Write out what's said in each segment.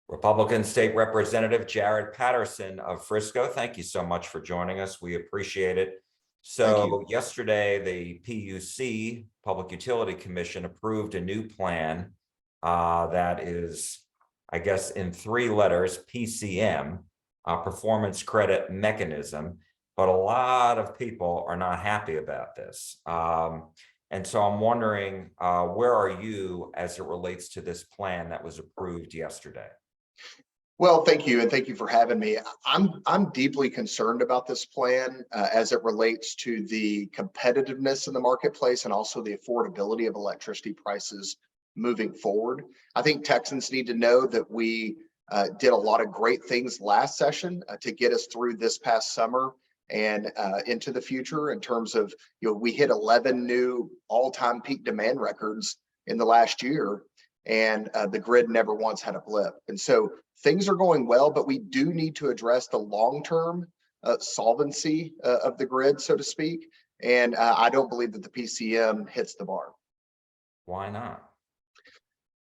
Republican State Representative Jared Patterson of Frisco, thank you so much for joining us. We appreciate it. So yesterday, the PUC, Public Utility Commission, approved a new plan that is, I guess, in 3 letters, PCM, Performance Credit Mechanism. But a lot of people are not happy about this. And so I'm wondering, where are you as it relates to this plan that was approved yesterday? Well, thank you, and thank you for having me. I'm deeply concerned about this plan as it relates to the competitiveness in the marketplace and also the affordability of electricity prices moving forward. I think Texans need to know that we did a lot of great things last session to get us through this past summer and into the future in terms of, we hit 11 new all-time peak demand records in the last year, and the grid never once had a blip. And so things are going well, but we do need to address the long-term solvency of the grid, so to speak. And I don't believe that the PCM hits the bar. Why not?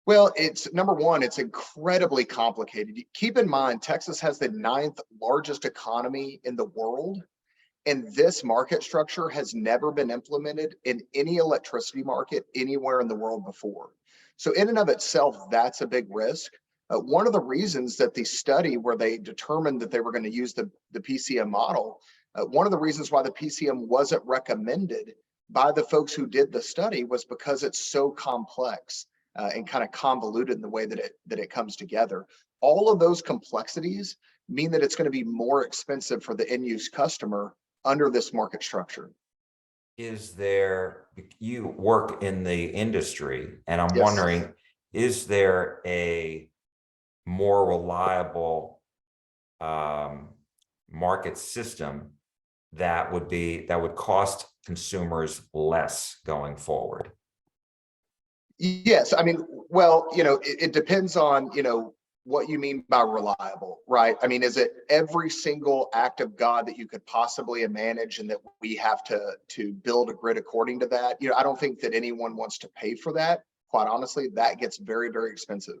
Well, it's number one, it's incredibly complicated. Keep in mind, Texas has the 9th largest economy in the world. And this market structure has never been implemented in any electricity market anywhere in the world before. So in and of itself, that's a big risk. One of the reasons that the study where they determined that they were going to use the PCM model, one of the reasons why the PCM wasn't recommended by the folks who did the study was because it's so complex and kind of convoluted in the way that it comes together. All of those complexities mean that it's going to be more expensive for the end use customer under this market structure. You work in the industry, and I'm wondering, is there a more reliable market system that would cost consumers less going forward? Yes, I mean, well, it depends on, what you mean by reliable, right? I mean, is it every single act of God that you could possibly manage and that we have to build a grid according to that? I don't think that anyone wants to pay for that. Quite honestly, that gets very, very expensive.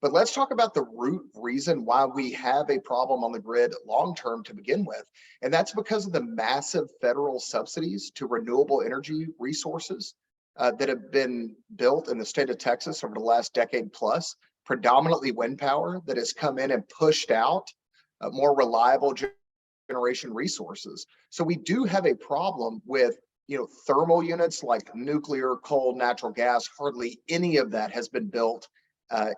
But let's talk about the root reason why we have a problem on the grid long-term to begin with. And that's because of the massive federal subsidies to renewable energy resources that have been built in the state of Texas over the last decade plus. Predominantly wind power that has come in and pushed out more reliable generation resources. So we do have a problem with, thermal units like nuclear, coal, natural gas. Hardly any of that has been built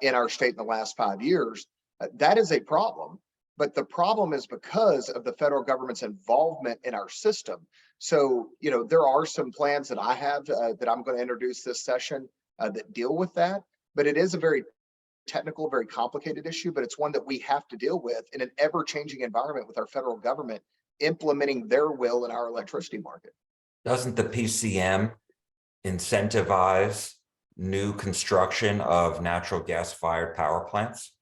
in our state in the last 5 years. That is a problem. But the problem is because of the federal government's involvement in our system. So, there are some plans that I have that I'm going to introduce this session that deal with that. But it is a very technical, very complicated issue, but it's one that we have to deal with in an ever-changing environment with our federal government implementing their will in our electricity market. Doesn't the PCM incentivize new construction of natural gas-fired power plants?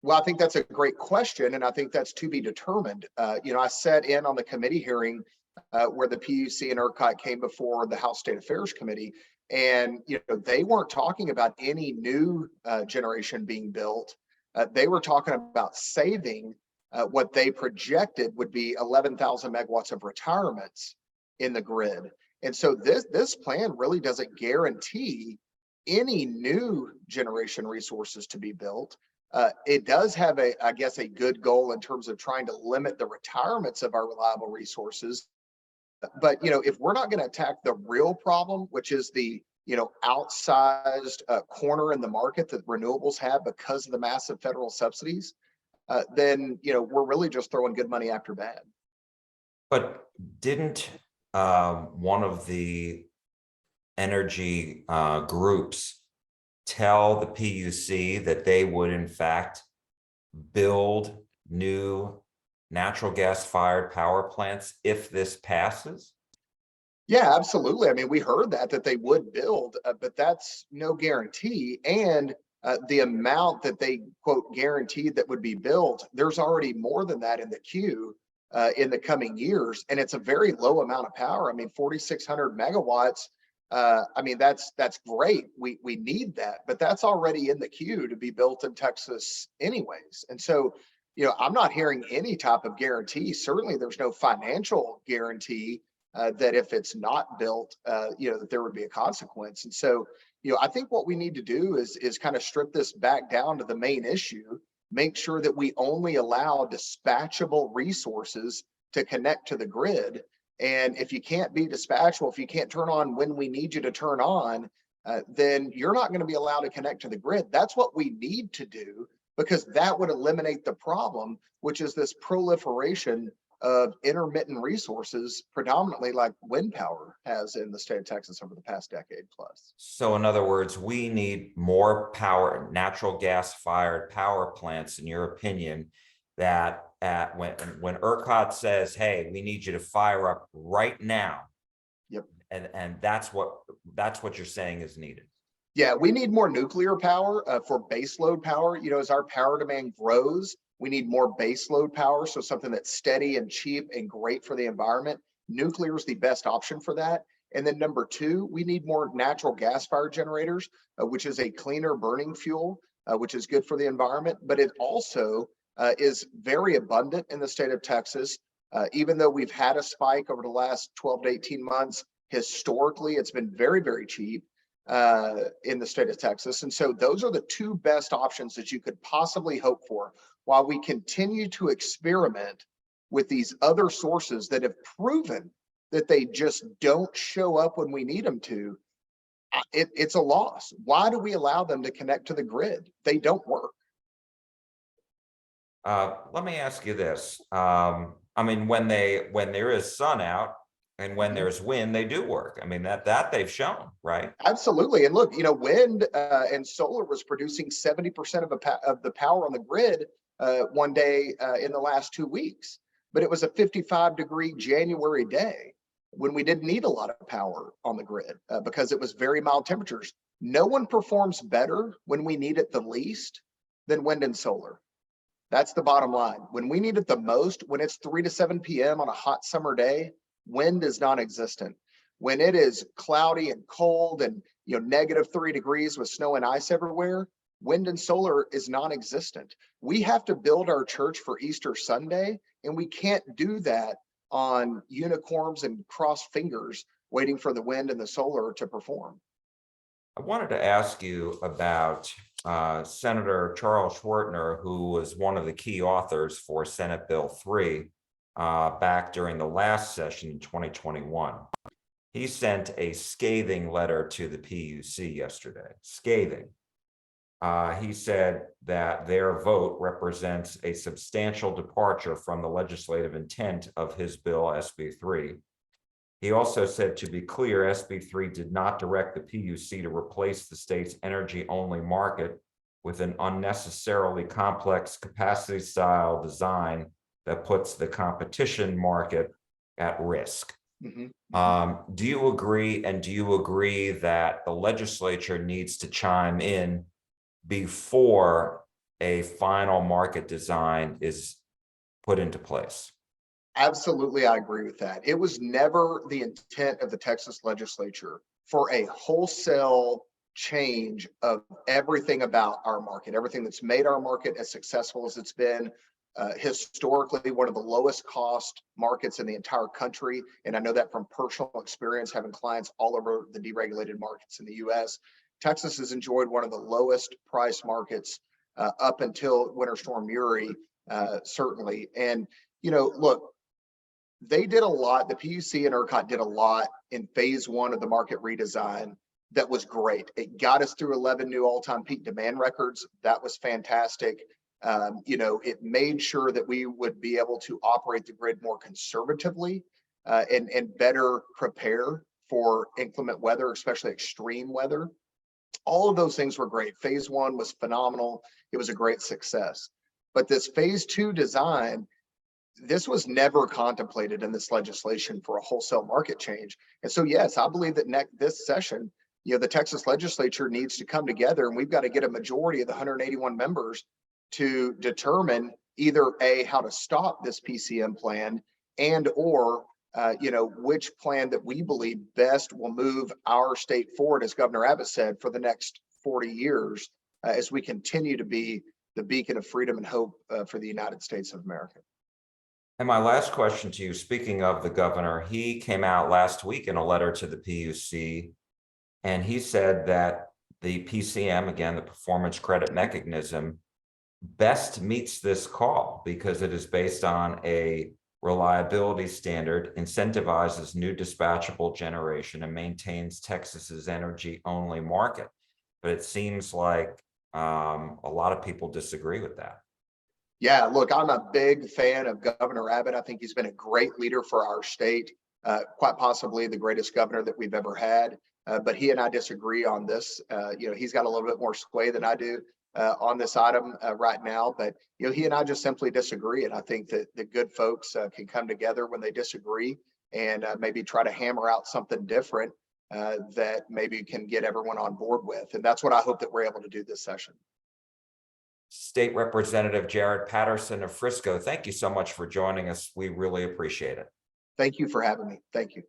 Well, I think that's a great question, and I think that's to be determined. I sat in on the committee hearing where the PUC and ERCOT came before the House State Affairs Committee, and they weren't talking about any new generation being built. They were talking about saving what they projected would be 11,000 megawatts of retirements in the grid. And so this plan really doesn't guarantee any new generation resources to be built. It does have a good goal in terms of trying to limit the retirements of our reliable resources. But, if we're not going to attack the real problem, which is the, outsized corner in the market that renewables have because of the massive federal subsidies, then, we're really just throwing good money after bad. But didn't one of the energy groups tell the PUC that they would, in fact, build new natural gas-fired power plants if this passes? Yeah, absolutely. I mean, we heard that they would build, but that's no guarantee. And the amount that they, quote, guaranteed that would be built, there's already more than that in the queue in the coming years. And it's a very low amount of power. I mean, 4,600 megawatts I mean, that's great. We need that, but that's already in the queue to be built in Texas anyways. And so, I'm not hearing any type of guarantee. Certainly, there's no financial guarantee that if it's not built, that there would be a consequence. And so, I think what we need to do is kind of strip this back down to the main issue, make sure that we only allow dispatchable resources to connect to the grid. And if you can't be dispatchable, if you can't turn on when we need you to turn on, then you're not going to be allowed to connect to the grid. That's what we need to do, because that would eliminate the problem, which is this proliferation of intermittent resources, predominantly like wind power has in the state of Texas over the past decade plus. So in other words, we need more power, natural gas fired power plants, in your opinion, that when ERCOT says, hey, we need you to fire up right now. Yep. And that's what you're saying is needed. Yeah, we need more nuclear power for baseload power. As our power demand grows, we need more baseload power. So something that's steady and cheap and great for the environment. Nuclear is the best option for that. And then number two, we need more natural gas fired generators, which is a cleaner burning fuel, which is good for the environment. But it also is very abundant in the state of Texas. Even though we've had a spike over the last 12 to 18 months, historically, it's been very, very cheap in the state of Texas. And so those are the two best options that you could possibly hope for, while we continue to experiment with these other sources that have proven that they just don't show up when we need them to. It's a loss. Why do we allow them to connect to the grid? They don't work. Let me ask you this. I mean, when there is sun out and when there's wind, they do work. I mean, that they've shown, right? Absolutely. And look, wind and solar was producing 70% of the power on the grid one day in the last 2 weeks. But it was a 55-degree January day when we didn't need a lot of power on the grid because it was very mild temperatures. No one performs better when we need it the least than wind and solar. That's the bottom line. When we need it the most, when it's 3 to 7 p.m. on a hot summer day, wind is non-existent. When it is cloudy and cold and -3 degrees with snow and ice everywhere, wind and solar is non-existent. We have to build our church for Easter Sunday, and we can't do that on unicorns and crossed fingers waiting for the wind and the solar to perform. I wanted to ask you about Senator Charles Schwertner, who was one of the key authors for Senate Bill 3 back during the last session in 2021. He sent a scathing letter to the PUC yesterday. Scathing. He said that their vote represents a substantial departure from the legislative intent of his bill, SB 3. He also said, to be clear, SB 3 did not direct the PUC to replace the state's energy-only market with an unnecessarily complex capacity-style design that puts the competition market at risk. Do you agree? And do you agree that the legislature needs to chime in before a final market design is put into place? Absolutely, I agree with that. It was never the intent of the Texas legislature for a wholesale change of everything about our market, everything that's made our market as successful as it's been. Historically, one of the lowest cost markets in the entire country. And I know that from personal experience, having clients all over the deregulated markets in the US. Texas has enjoyed one of the lowest price markets up until Winter Storm Uri, certainly. And, look, they did a lot. The PUC and ERCOT did a lot in phase 1 of the market redesign. That was great. It got us through 11 new all-time peak demand records. That was fantastic. It made sure that we would be able to operate the grid more conservatively and better prepare for inclement weather, especially extreme weather. All of those things were great. Phase 1 was phenomenal. It was a great success. But this phase 2 design, this was never contemplated in this legislation for a wholesale market change. And so, yes, I believe that this session, the Texas legislature needs to come together, and we've got to get a majority of the 181 members to determine either A, how to stop this PCM plan, and or which plan that we believe best will move our state forward, as Governor Abbott said, for the next 40 years, as we continue to be the beacon of freedom and hope for the United States of America. And my last question to you, speaking of the governor, he came out last week in a letter to the PUC, and he said that the PCM, again, the performance credit mechanism, best meets this call because it is based on a reliability standard, incentivizes new dispatchable generation, and maintains Texas's energy-only market. But it seems like a lot of people disagree with that. Yeah, look, I'm a big fan of Governor Abbott. I think he's been a great leader for our state, quite possibly the greatest governor that we've ever had. But he and I disagree on this. He's got a little bit more sway than I do on this item right now. But he and I just simply disagree, and I think that the good folks can come together when they disagree and maybe try to hammer out something different that maybe can get everyone on board with. And that's what I hope that we're able to do this session. State Representative Jared Patterson of Frisco, thank you so much for joining us. We really appreciate it. Thank you for having me. Thank you.